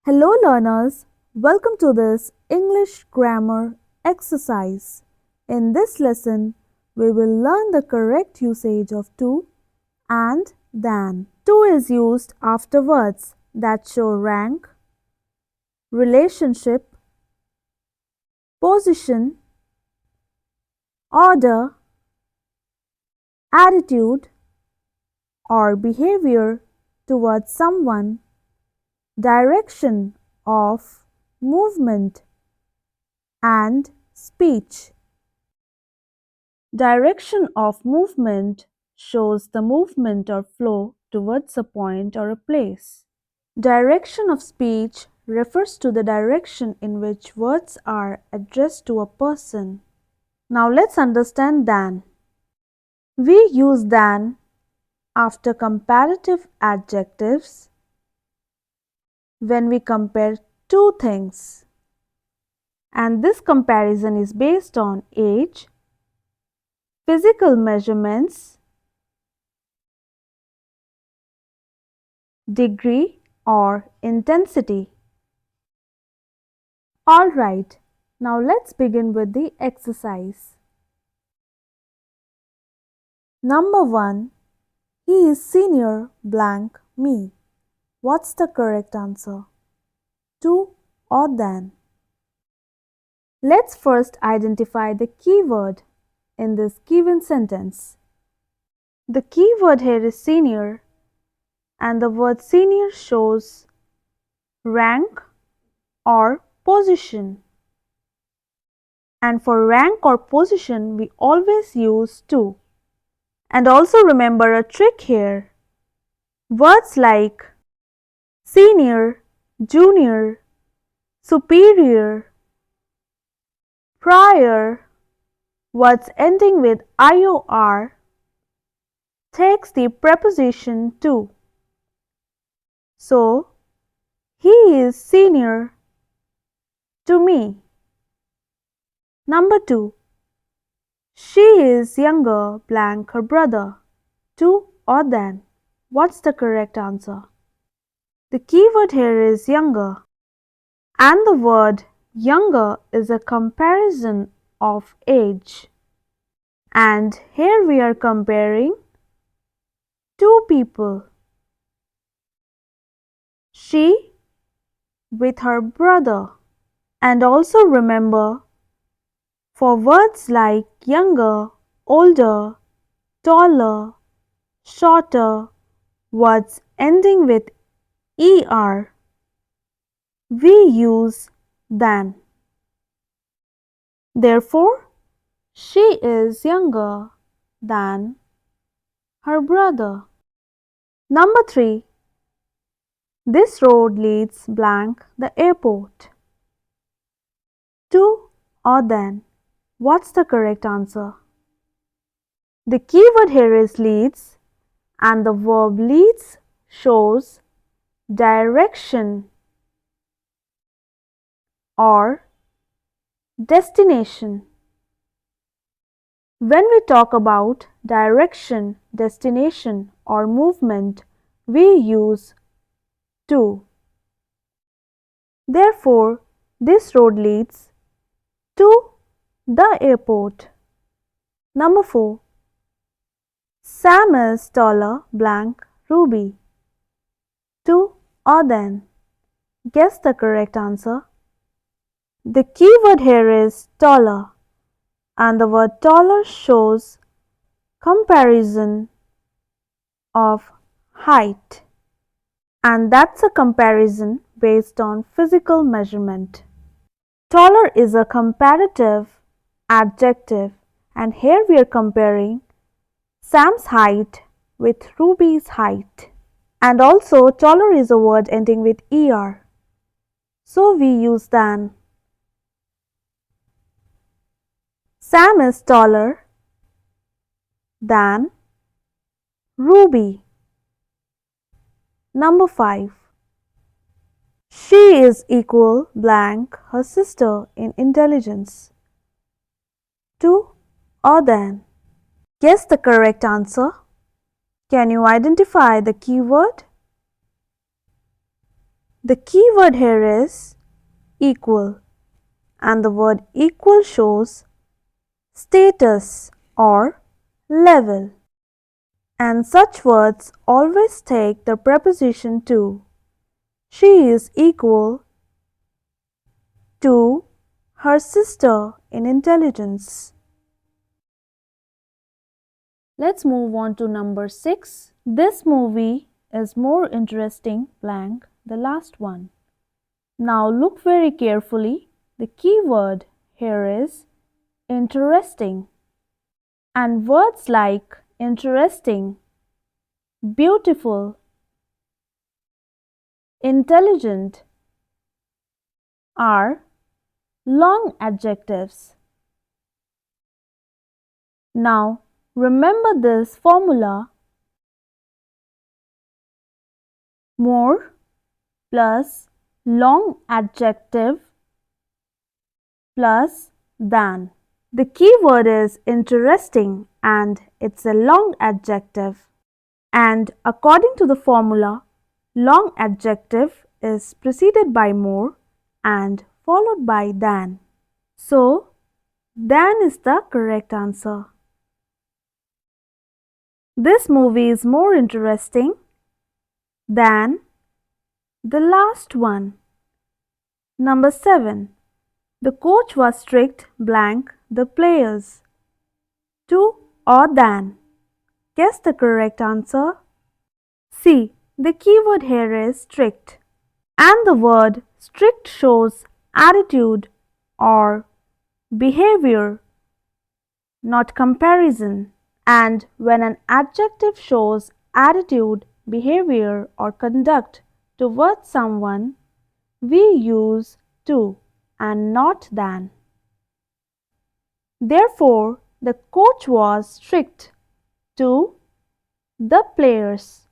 Hello learners, welcome to this English grammar exercise. In this lesson, we will learn the correct usage of to and than. To is used after words that show rank, relationship, position, order, attitude, or behavior towards someone, direction of movement, and speech. Direction of movement shows the movement or flow towards a point or a place. Direction of speech refers to the direction in which words are addressed to a person. Now let's understand than. We use than after comparative adjectives when we compare two things. And this comparison is based on age, physical measurements, degree or intensity. Alright, now let's begin with the exercise. Number 1. He is senior blank me. What's the correct answer? To or than? Let's first identify the keyword in this given sentence. The keyword here is senior, and the word senior shows rank or position. And for rank or position, we always use to. And also remember a trick here. Words like senior, junior, superior, prior, words ending with IOR takes the preposition to. So, he is senior to me. Number 2. She is younger blank her brother. To or than? What's the correct answer? The keyword here is younger, and the word younger is a comparison of age. And here we are comparing two people. She with her brother. And also remember, for words like younger, older, taller, shorter, words ending with er, we use than. Therefore, she is younger than her brother. Number 3. This road leads blank the airport. To or than? What's the correct answer? The keyword here is leads, and the verb leads shows direction or destination. When we talk about direction, destination or movement, we use to. Therefore, this road leads to the airport. Number 4. Sam is taller blank Ruby. To or than? Guess the correct answer. The keyword here is taller, and the word taller shows comparison of height, and that's a comparison based on physical measurement. Taller is a comparative adjective, and here we are comparing Sam's height with Ruby's height. And also taller is a word ending with er, so we use than. Sam is taller than Ruby. Number 5. She is equal blank her sister in intelligence. To or than? Guess the correct answer. Can you identify the keyword? The key word here is equal, and the word equal shows status or level, and such words always take the preposition to. She is equal to her sister in intelligence. Let's move on to number 6. This movie is more interesting blank the last one. Now look very carefully. The key word here is interesting. And words like interesting, beautiful, intelligent are long adjectives. Now remember this formula: more plus long adjective plus than. The key word is interesting and it's a long adjective. And according to the formula, long adjective is preceded by more and followed by than. So, than is the correct answer. This movie is more interesting than the last one. Number 7. The coach was strict blank the players. To or than. Guess the correct answer. See, the keyword here is strict. And the word strict shows attitude or behavior, not comparison. And when an adjective shows attitude, behavior or conduct towards someone, we use to and not than. Therefore, the coach was strict to the players.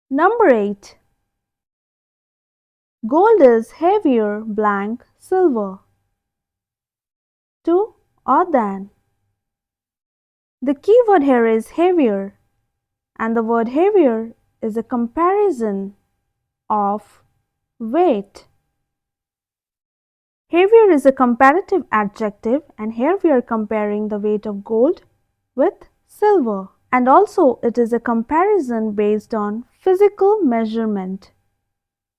Number 8. Gold is heavier blank silver. To or than. The key word here is heavier, and the word heavier is a comparison of weight. Heavier is a comparative adjective, and here we are comparing the weight of gold with silver. And also it is a comparison based on physical measurement,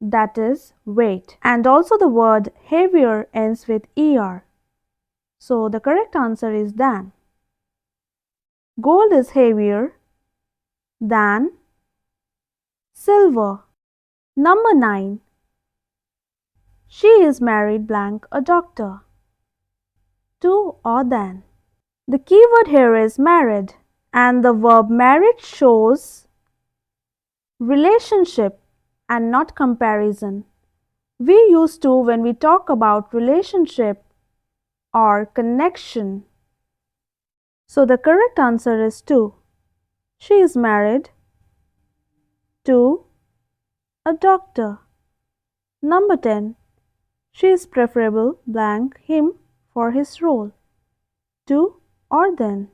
that is weight. And also the word heavier ends with er. So the correct answer is than. Gold is heavier than silver. Number 9. She is married blank a doctor. To or than. The key word here is married, and the verb married shows relationship and not comparison. We use to when we talk about relationship or connection. So the correct answer is to. She is married to a doctor. Number 10. She is preferable blank him for his role. To or than.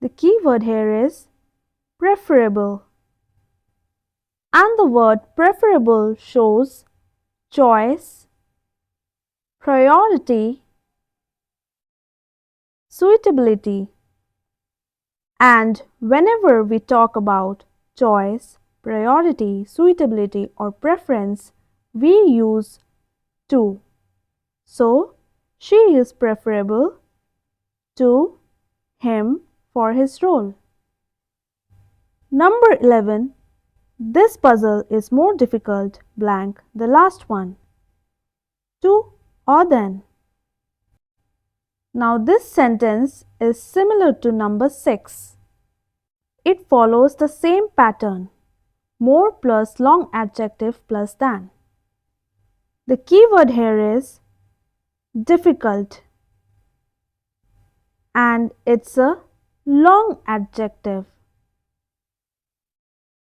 The key word here is preferable. And the word preferable shows choice, priority, suitability. And whenever we talk about choice, priority, suitability or preference, we use to. So, she is preferable to him for his role. Number 11. This puzzle is more difficult blank the last one. To or than. Now this sentence is similar to number 6. It follows the same pattern. More plus long adjective plus than. The key word here is difficult, and it's a long adjective.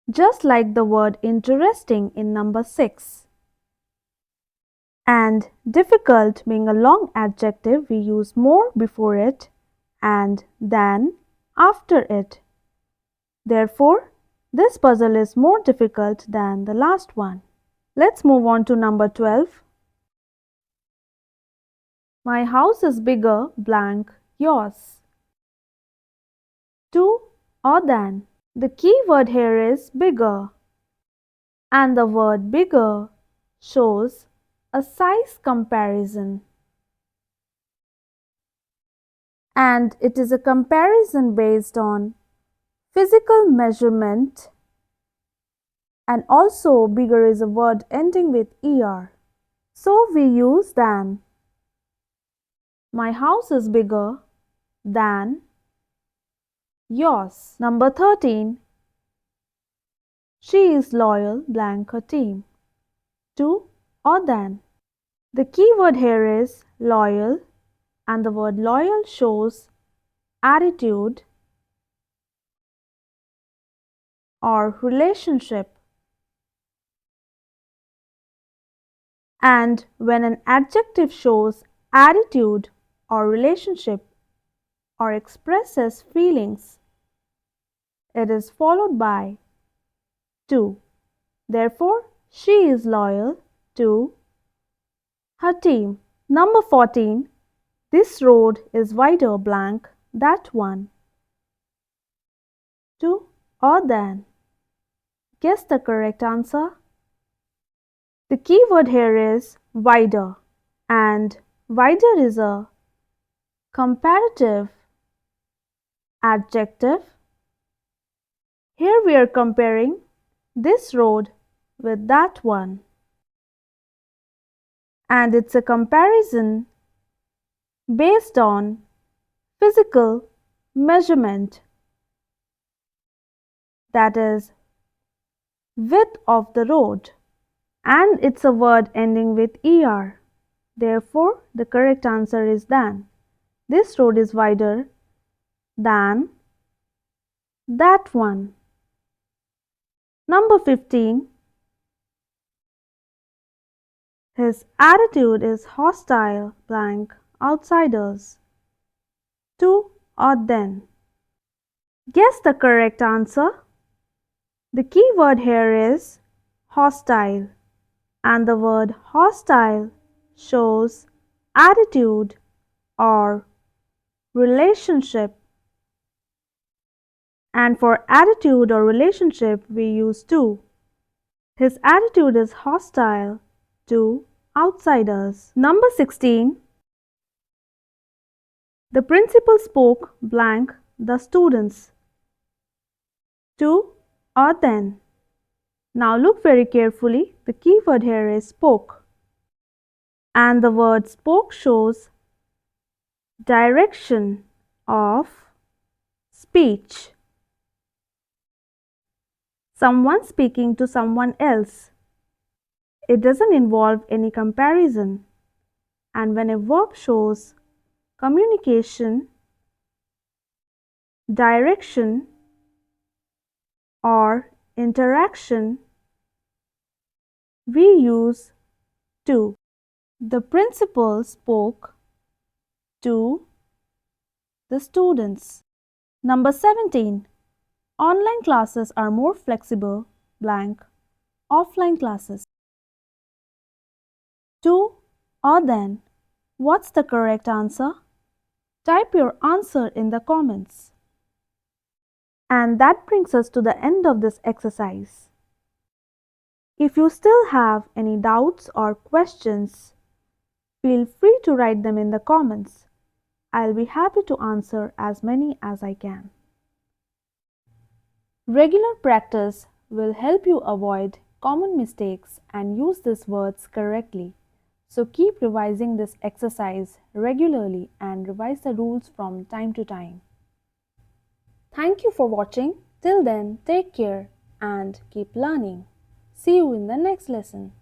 Just like the word interesting in number 6. And difficult being a long adjective, we use more before it and than after it. Therefore, this puzzle is more difficult than the last one. Let's move on to number 12. My house is bigger blank yours. To or than. The key word here is bigger, and the word bigger shows a size comparison. And it is a comparison based on physical measurement, and also bigger is a word ending with er. So we use than. My house is bigger than yours. Number 13. She is loyal blank her team. To or than. The key word here is loyal, and the word loyal shows attitude or relationship. And when an adjective shows attitude or relationship or expresses feelings, it is followed by to. Therefore, she is loyal to her team. Number 14. This road is wider blank that one. To or than. Guess the correct answer. The key word here is wider, and wider is a comparative adjective. Here we are comparing this road with that one, and it's a comparison based on physical measurement, that is width of the road, and it's a word ending with er. Therefore, the correct answer is than. This road is wider than that one. Number 15. His attitude is hostile blank outsiders. To or than. Guess the correct answer. The key word here is hostile, and the word hostile shows attitude or relationship. And for attitude or relationship, we use to. His attitude is hostile to outsiders. Number 16. The principal spoke blank the students. To or than. Now look very carefully. The key word here is spoke, and the word spoke shows direction of speech. Someone speaking to someone else. It doesn't involve any comparison. And when a verb shows communication, direction, or interaction, we use to. The principal spoke to the students. Number 17. Online classes are more flexible blank offline classes. To or than. What's the correct answer? Type your answer in the comments. And that brings us to the end of this exercise. If you still have any doubts or questions, feel free to write them in the comments. I'll be happy to answer as many as I can. Regular practice will help you avoid common mistakes and use these words correctly. So keep revising this exercise regularly and revise the rules from time to time. Thank you for watching. Till then, take care and keep learning. See you in the next lesson.